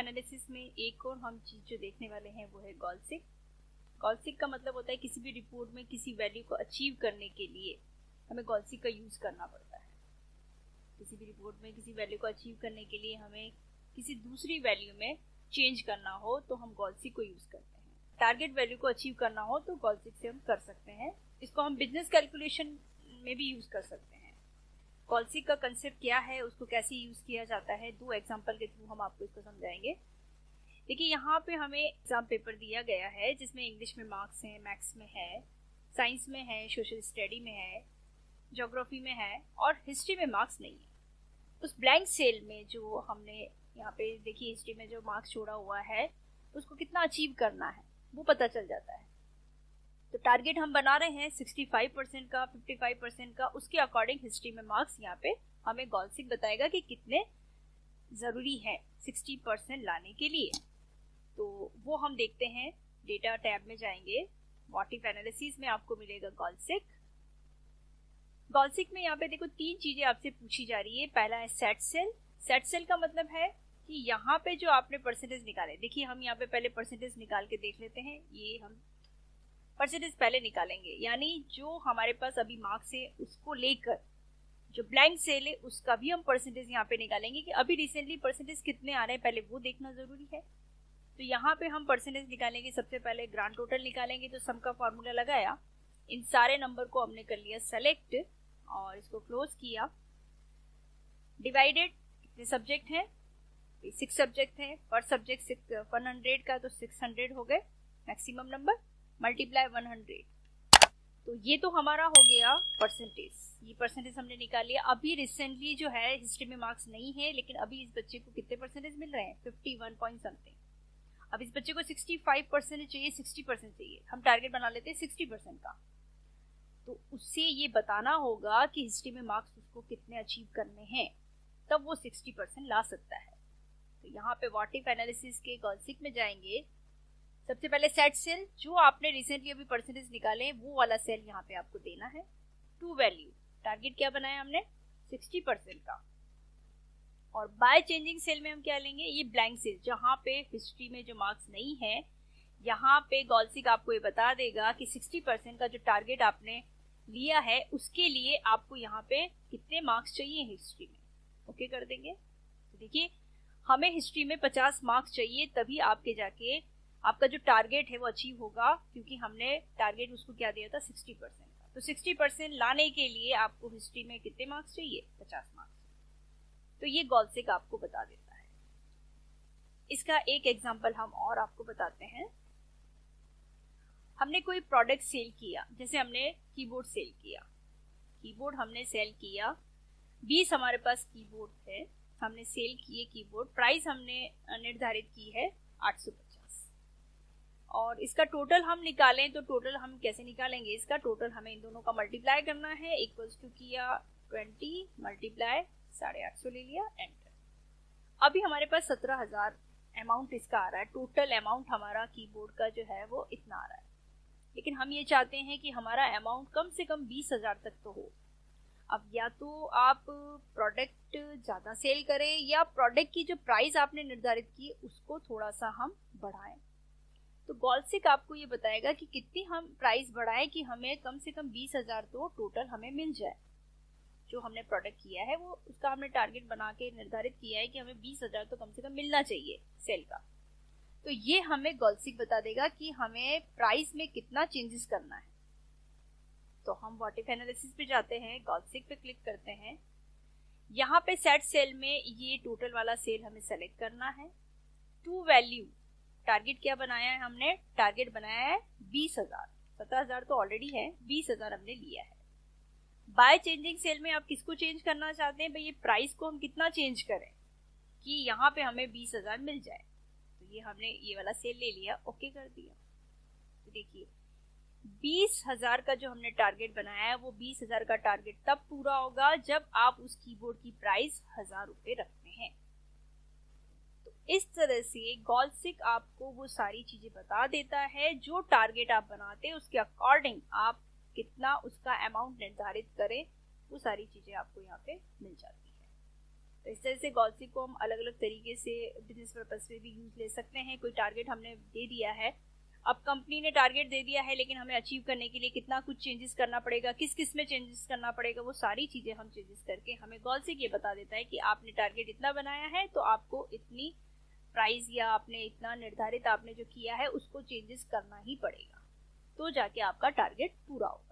Analysis में एक और हम चीज जो देखने वाले हैं वो है गॉल्सिक। गॉल्सिक का मतलब होता है किसी भी रिपोर्ट में किसी वैल्यू को अचीव करने के लिए हमें गॉल्सिक का यूज करना पड़ता है। किसी भी रिपोर्ट में किसी वैल्यू को अचीव करने के लिए हमें किसी दूसरी वैल्यू में चेंज करना हो तो हम गॉल्सिक को यूज करते हैं। टारगेट वैल्यू को अचीव करना हो तो गॉल्सिक से हम कर सकते हैं। इसको हम बिजनेस कैलकुलेशन में भी यूज कर सकते हैं। गॉल्सिक का कंसेप्ट क्या है, उसको कैसे यूज किया जाता है, 2 एग्जांपल के थ्रू हम आपको इसको समझाएंगे। देखिए यहाँ पे हमें एग्जाम पेपर दिया गया है जिसमें इंग्लिश में मार्क्स हैं, मैथ्स में है, साइंस में है, सोशल स्टडी में है, ज्योग्राफी में है और हिस्ट्री में मार्क्स नहीं है। उस ब्लैंक सेल में जो हमने यहाँ पे देखिए हिस्ट्री में जो मार्क्स छोड़ा हुआ है उसको कितना अचीव करना है वो पता चल जाता है। तो टारगेट हम बना रहे हैं 65% का, 55% का, उसके अकॉर्डिंग हिस्ट्री में मार्क्स यहाँ पे हमें गॉल्सिक बताएगा कि कितने जरूरी है 60% लाने के लिए। तो वो हम देखते हैं। डेटा टैब में जाएंगे, व्हाट इफ एनालिसिस में आपको मिलेगा गॉल्सिक। गॉल्सिक में यहाँ पे देखो 3 चीजें आपसे पूछी जा रही है। पहला है सेट सेल। सेट सेल का मतलब है कि यहाँ पे जो आपने परसेंटेज निकाले, देखिए हम यहाँ पे पहले परसेंटेज निकाल के देख लेते हैं। ये हम परसेंटेज पहले निकालेंगे, यानी जो हमारे पास अभी मार्क्स है उसको लेकर जो ब्लैंक सेल है उसका भी हम परसेंटेज यहाँ पे निकालेंगे कि अभी रिसेंटली परसेंटेज कितने आ रहे हैं, पहले वो देखना जरूरी है। तो यहाँ पे हम परसेंटेज निकालेंगे। सबसे पहले ग्रांड टोटल निकालेंगे। तो सम का फॉर्मूला लगाया, इन सारे नंबर को हमने कर लिया सेलेक्ट और इसको क्लोज किया। डिवाइडेड, कितने सब्जेक्ट हैं, 6 सब्जेक्ट हैं, पर सब्जेक्ट 100 का तो 600 हो गए मैक्सिमम नंबर, मल्टीप्लाई 100। तो ये तो हमारा हो गया परसेंटेज। ये परसेंटेज हमने निकाल लिया। अभी रिसेंटली जो है हिस्ट्री में मार्क्स नहीं है, लेकिन अभी इस बच्चे को कितने परसेंटेज मिल रहे हैं, 51 पॉइंट समथिंग। अब इस बच्चे को 65% चाहिए, 60% चाहिए। हम टारगेट बना लेते हैं 60% का। तो उससे ये बताना होगा कि हिस्ट्री में मार्क्स उसको कितने अचीव करने हैं, तब वो 60% ला सकता है। तो यहाँ पे व्हाट इफ एनालिसिस के गॉल्सिक में जाएंगे। सबसे पहले सेट सेल, जो आपने रिसेंटली अभी परसेंटेज निकाले वो वाला सेल यहाँ पे आपको देना है। टू वैल्यू, टारगेट क्या बनाया हमने 60% का। और बाय चेंजिंग सेल में हम क्या लेंगे, ये ब्लैंक सेल जहाँ पे हिस्ट्री में जो मार्क्स नहीं है, यहाँ पे गॉल्सिक आपको ये बता देगा कि 60% का जो टारगेट आपने लिया है उसके लिए आपको यहाँ पे कितने मार्क्स चाहिए हिस्ट्री में। ओके कर देंगे। तो देखिए हमें हिस्ट्री में 50 मार्क्स चाहिए, तभी आपके जाके आपका जो टारगेट है वो अचीव होगा, क्योंकि हमने टारगेट उसको क्या दिया था 60% का। तो 60% लाने के लिए आपको हिस्ट्री में कितने मार्क्स चाहिए, 50 मार्क्स। तो ये गॉल्सिक आपको बता देता है। इसका एक एग्जांपल हम और आपको बताते हैं। हमने कोई प्रोडक्ट सेल किया, जैसे हमने कीबोर्ड सेल किया। कीबोर्ड हमने सेल किया, 20 हमारे पास कीबोर्ड है, हमने सेल किए कीबोर्ड। प्राइस हमने निर्धारित की है 850 और इसका टोटल हम निकालें तो टोटल हम कैसे निकालेंगे, इसका टोटल हमें इन दोनों का मल्टीप्लाई करना है। इक्वल्स टू किया 20 मल्टीप्लाई 850 ले लिया, एंटर। अभी हमारे पास 17,000 अमाउंट इसका आ रहा है। टोटल अमाउंट हमारा कीबोर्ड का जो है वो इतना आ रहा है, लेकिन हम ये चाहते हैं कि हमारा अमाउंट कम से कम 20,000 तक तो हो। अब या तो आप प्रोडक्ट ज़्यादा सेल करें या प्रोडक्ट की जो प्राइस आपने निर्धारित की उसको थोड़ा सा हम बढ़ाएं। तो गॉल्सिक आपको ये बताएगा कि कितनी हम प्राइस बढ़ाएं कि हमें कम से कम 20,000 तो टोटल हमें मिल जाए। जो हमने प्रोडक्ट किया है वो उसका हमने टारगेट बना के निर्धारित किया है कि हमें 20,000 तो कम से कम मिलना चाहिए सेल का। तो ये हमें गॉल्सिक बता देगा कि हमें प्राइस में कितना चेंजेस करना है। तो हम व्हाट इफ एनालिसिस पे जाते हैं, गॉल्सिक पे क्लिक करते हैं। यहाँ पे सेट सेल में ये टोटल वाला सेल हमें सेलेक्ट करना है। टू वैल्यू, टारगेट क्या बनाया है हमने, टारगेट बनाया है 20,000। 17,000 तो ऑलरेडी है, 20,000 हमने लिया है। बाय चेंजिंग सेल में आप किसको चेंज करना चाहते हैं, भाई ये प्राइस को हम कितना चेंज करें कि यहाँ पे हमें 20,000 मिल जाए। तो ये हमने ये वाला सेल ले लिया, ओके कर दिया। तो देखिए 20,000 का जो हमने टारगेट बनाया है वो 20,000 का टारगेट तब पूरा होगा जब आप उस कीबोर्ड की प्राइस 1,000 रुपए रखते हैं। तो इस तरह से गॉल्सिक आपको वो सारी चीजें बता देता है जो टारगेट आप बनाते हैं उसके अकॉर्डिंग आप कितना उसका अमाउंट निर्धारित करें, वो सारी चीजें आपको यहाँ पे मिल जाती है। तो इस तरह से गॉल्सी को हम अलग अलग तरीके से बिजनेस पर्पस में भी यूज ले सकते हैं। कोई टारगेट हमने दे दिया है, अब कंपनी ने टारगेट दे दिया है, लेकिन हमें अचीव करने के लिए कितना कुछ चेंजेस करना पड़ेगा, किस किस में चेंजेस करना पड़ेगा, वो सारी चीजें हम चेंजेस करके हमें गॉल्सी ये बता देता है कि आपने टारगेट इतना बनाया है तो आपको इतनी प्राइस या आपने इतना निर्धारित आपने जो किया है उसको चेंजेस करना ही पड़ेगा, तो जाके आपका टारगेट पूरा होगा।